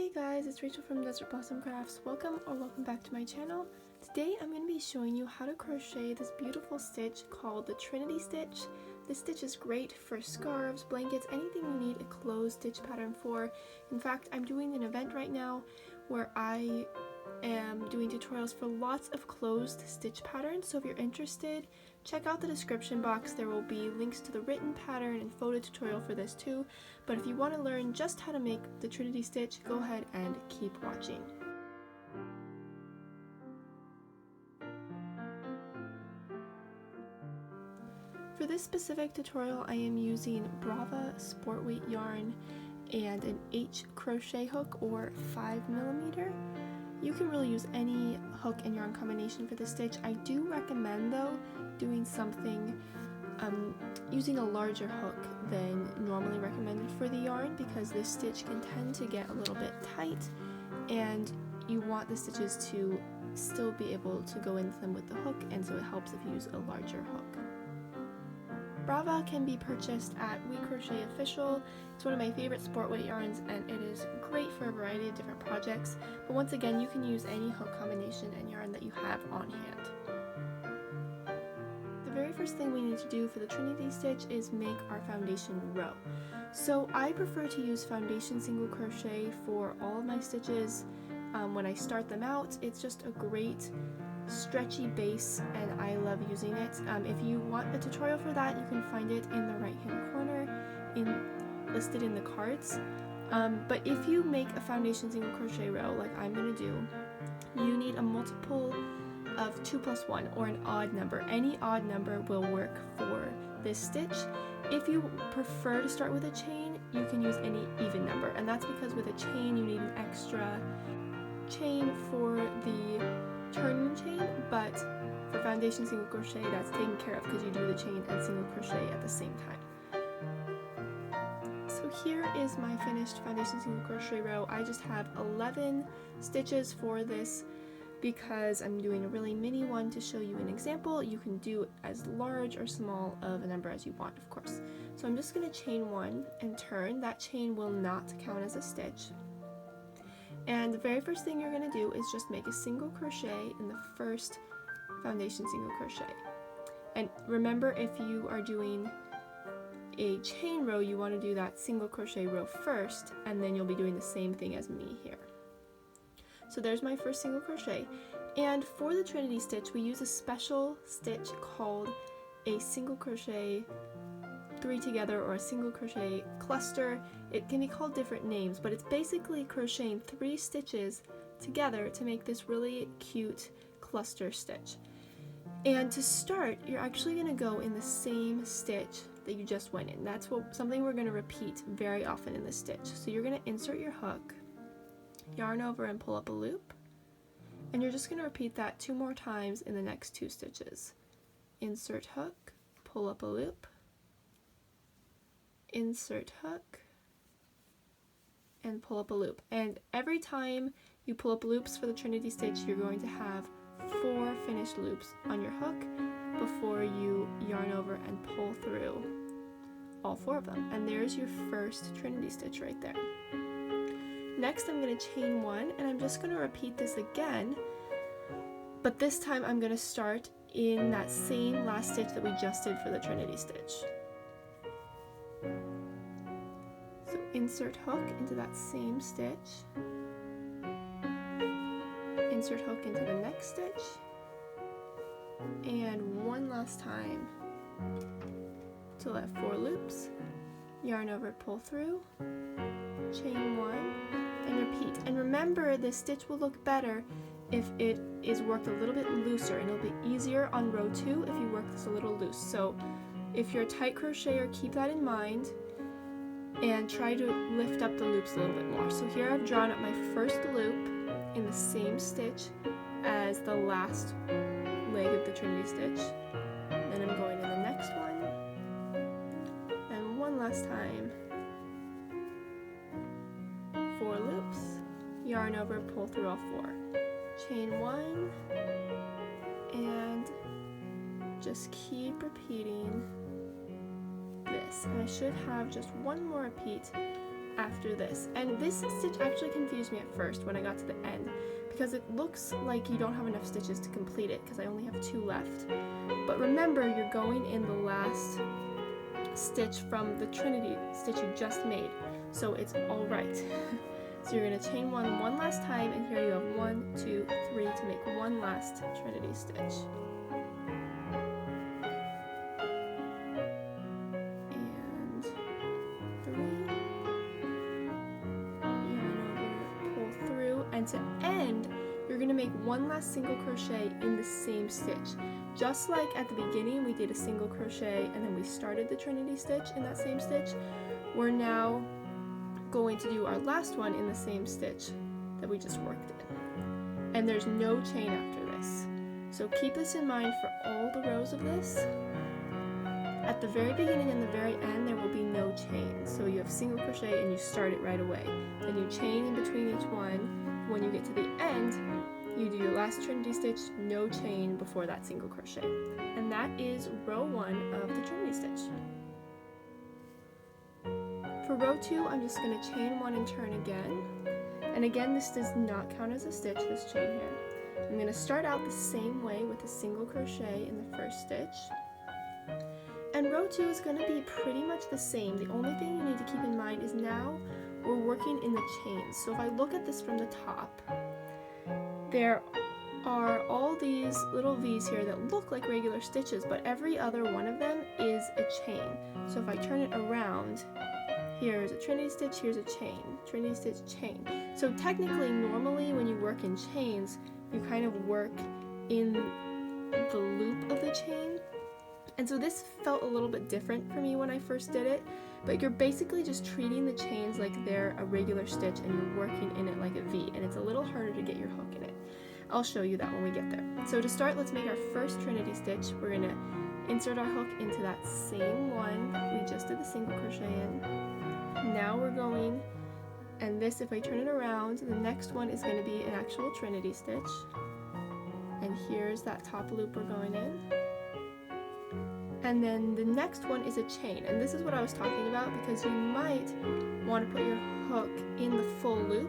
Hey guys, it's Rachel from Desert Blossom Crafts. Welcome back to my channel. Today I'm going to be showing you how to crochet this beautiful stitch called the Trinity Stitch. This stitch is great for scarves, blankets, anything you need a closed stitch pattern for. In fact, I'm doing an event right now where I am doing tutorials for lots of closed stitch patterns, so if you're interested, check out the description box. There will be links to the written pattern and photo tutorial for this too, but if you want to learn just how to make the Trinity Stitch, go ahead and keep watching. For this specific tutorial, I am using Brava sport weight yarn and an H crochet hook or 5mm. You can really use any hook and yarn combination for this stitch. I do recommend though doing something using a larger hook than normally recommended for the yarn, because this stitch can tend to get a little bit tight and you want the stitches to still be able to go into them with the hook, and so it helps if you use a larger hook. Brava can be purchased at We Crochet Official. It's one of my favorite sport weight yarns and it is great for a variety of different projects, but once again you can use any hook combination and yarn that you have on hand. The very first thing we need to do for the Trinity Stitch is make our foundation row. So I prefer to use foundation single crochet for all of my stitches. When I start them out, it's just a great stretchy base and I love using it. If you want a tutorial for that, you can find it in the right hand corner listed in the cards. But if you make a foundation single crochet row like I'm going to do, you need a multiple of 2 plus 1 or an odd number. Any odd number will work for this stitch. If you prefer to start with a chain, you can use any even number, and that's because with a chain you need an extra chain for the turning chain, but for foundation single crochet that's taken care of because you do the chain and single crochet at the same time. So here is my finished foundation single crochet row. I just have 11 stitches for this because I'm doing a really mini one to show you an example. You can do as large or small of a number as you want, of course. So I'm just going to chain one and turn. That chain will not count as a stitch. And the very first thing you're going to do is just make a single crochet in the first foundation single crochet. And remember, if you are doing a chain row, you want to do that single crochet row first, and then you'll be doing the same thing as me here. So there's my first single crochet. And for the Trinity Stitch, we use a special stitch called a single crochet 3 together or a single crochet cluster. It can be called different names, but it's basically crocheting 3 stitches together to make this really cute cluster stitch. And to start, you're actually going to go in the same stitch that you just went in. That's something we're going to repeat very often in this stitch. So you're going to insert your hook, yarn over and pull up a loop, and you're just going to repeat that 2 more times in the next 2 stitches. Insert hook, pull up a loop, insert hook, and pull up a loop. And every time you pull up loops for the Trinity Stitch, you're going to have 4 finished loops on your hook before you yarn over and pull through all 4 of them. And there's your first Trinity Stitch right there. Next I'm going to chain 1, and I'm just going to repeat this again, but this time I'm going to start in that same last stitch that we just did for the Trinity Stitch. So insert hook into that same stitch, insert hook into the next stitch, and one last time till I have 4 loops, yarn over, pull through, chain 1, and repeat. And remember, this stitch will look better if it is worked a little bit looser, and it'll be easier on row 2 if you work this a little loose. So if you're a tight crocheter, keep that in mind and try to lift up the loops a little bit more. So here I've drawn up my first loop in the same stitch as the last leg of the Trinity Stitch. Then I'm going to the next one, and one last time, 4 loops, yarn over, pull through all 4, chain 1, and just keep repeating this. And I should have just one more repeat after this. And this stitch actually confused me at first when I got to the end, because it looks like you don't have enough stitches to complete it because I only have 2 left. But remember, you're going in the last stitch from the Trinity stitch you just made, so it's all right. So you're going to chain one last time, and here you have 1, 2, 3 to make one last Trinity stitch. And 3. Yarn over, pull through, and to end, you're going to make one last single crochet in the same stitch. Just like at the beginning we did a single crochet and then we started the Trinity stitch in that same stitch, we're now going to do our last one in the same stitch that we just worked in. And there's no chain after this. So keep this in mind for all the rows of this. At the very beginning and the very end there will be no chain. So you have single crochet and you start it right away. Then you chain in between each one. When you get to the end, you do your last Trinity stitch, no chain before that single crochet. And that is row 1 of the Trinity stitch. For row 2, I'm just going to chain 1 and turn again. And again, this does not count as a stitch, this chain here. I'm going to start out the same way with a single crochet in the first stitch. And row 2 is going to be pretty much the same. The only thing you need to keep in mind is now we're working in the chains. So if I look at this from the top, there are all these little V's here that look like regular stitches, but every other one of them is a chain. So if I turn it around, here's a Trinity stitch, here's a chain, Trinity stitch, chain. So technically, normally when you work in chains, you kind of work in the loop of the chain. And so this felt a little bit different for me when I first did it, but you're basically just treating the chains like they're a regular stitch and you're working in it like a V, and it's a little harder to get your hook in it. I'll show you that when we get there. So to start, let's make our first Trinity stitch. We're going to insert our hook into that same one that we just did the single crochet in. Now we're going, and this, if I turn it around, the next one is going to be an actual Trinity stitch. And here's that top loop we're going in. And then the next one is a chain, and this is what I was talking about, because you might want to put your hook in the full loop.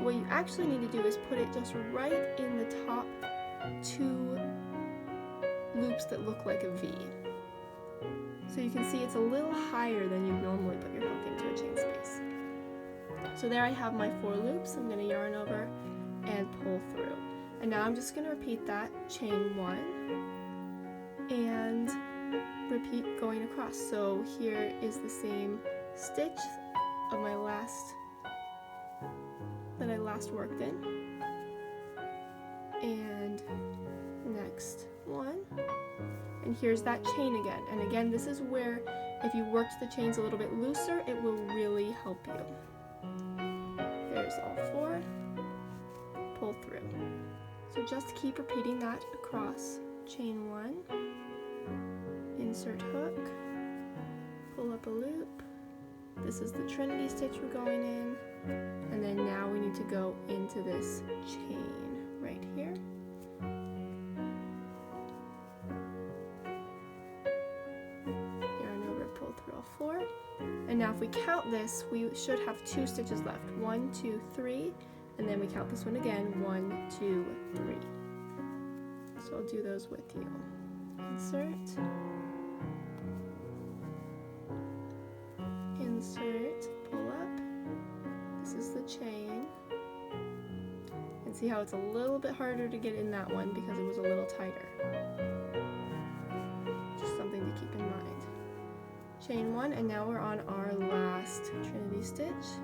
What you actually need to do is put it just right in the top 2 loops that look like a V. So you can see it's a little higher than you normally put your hook into a chain space. So there I have my 4 loops. I'm going to yarn over and pull through. And now I'm just going to repeat that, chain 1, and repeat going across. So here is the same stitch of my last that I last worked in, and next one, and here's that chain again. And again, this is where if you worked the chains a little bit looser, it will really help you. There's all 4, pull through. So just keep repeating that across. Chain 1, insert hook, pull up a loop. This is the Trinity stitch we're going in, and then now we need to go into this chain right here. Yarn over, pull through all 4. And now if we count this, we should have 2 stitches left. 1, 2, 3, and then we count this one again. 1, 2, 3. So I'll do those with you. Insert, insert, pull up. This is the chain. And see how it's a little bit harder to get in that one because it was a little tighter. Just something to keep in mind. Chain 1, and now we're on our last Trinity stitch.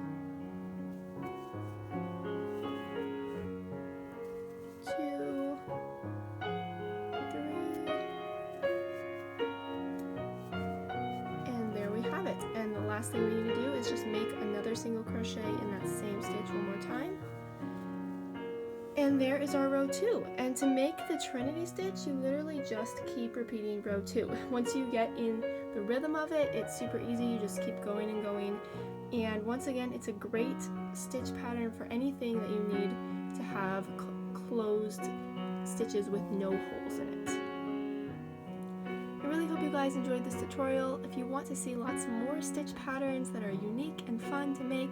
Last thing we need to do is just make another single crochet in that same stitch one more time. And there is our row 2. And to make the Trinity stitch, you literally just keep repeating row 2. Once you get in the rhythm of it, it's super easy. You just keep going and going. And once again, it's a great stitch pattern for anything that you need to have closed stitches with no holes in it. I really hope you you guys enjoyed this tutorial. If you want to see lots more stitch patterns that are unique and fun to make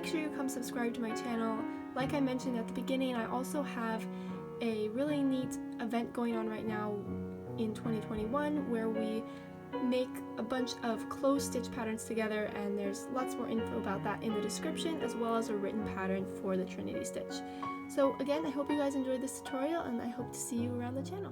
sure you come subscribe to my channel. Like I mentioned at the beginning, I also have a really neat event going on right now in 2021 where we make a bunch of closed stitch patterns together, and there's lots more info about that in the description, as well as a written pattern for the Trinity stitch. So again, I hope you guys enjoyed this tutorial, and I hope to see you around the channel.